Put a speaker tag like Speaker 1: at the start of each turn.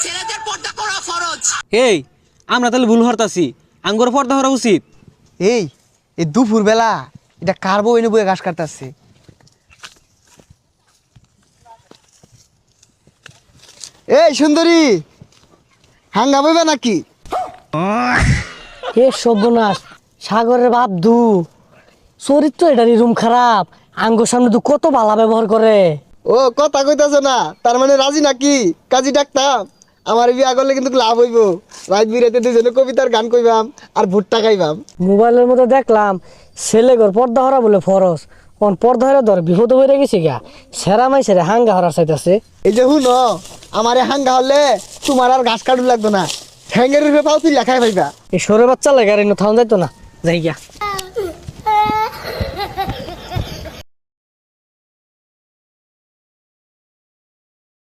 Speaker 1: ছেলেদের পর্দা করা ফরজ।
Speaker 2: এই আমরা তাহলে ভুল হরতাছি, আঙ্গুর পর্দা হরা উচিত।
Speaker 3: এই এই দুপুর বেলা এটা কার বউ এনে বয়ে ঘাস কাটতেছে? এই সুন্দরী, হাঙ্গা বইবে নাকি?
Speaker 4: এ সর্বনাশ, সাগরের বাপ দু চরিত্র এটারই রুম খারাপ। আঙ্গুর সামনে দু কত বালা ব্যবহার করে।
Speaker 3: ও কথা কইতাছ না, তার মানে রাজি নাকি? কাজী ডাকতাম, আমার বিয়া করলে কিন্তু লাভ হইব। রাত বিরাতে দুজনে কবিতার গান কইবাম আর ভুট্টা খাইবাম।
Speaker 4: মোবাইলের মধ্যে দেখলাম ছেলে ঘর পর্দা হরা বলে ফরজ, কোন পর্দা হরা ধর বিপদ হয়ে গেছে গা। সেরা মাই সেরা হাঙ্গা হরার চাইতেছে।
Speaker 3: এই যে হুন, আমার হাঙ্গা হলে তোমার আর ঘাস কাটু লাগতো না, ঠ্যাঙ্গের রূপে পাও তুই লেখাই পাইবা।
Speaker 4: এই সরে বাচ্চা লাগে আর থাউন যাইতো না, যাই গিয়া।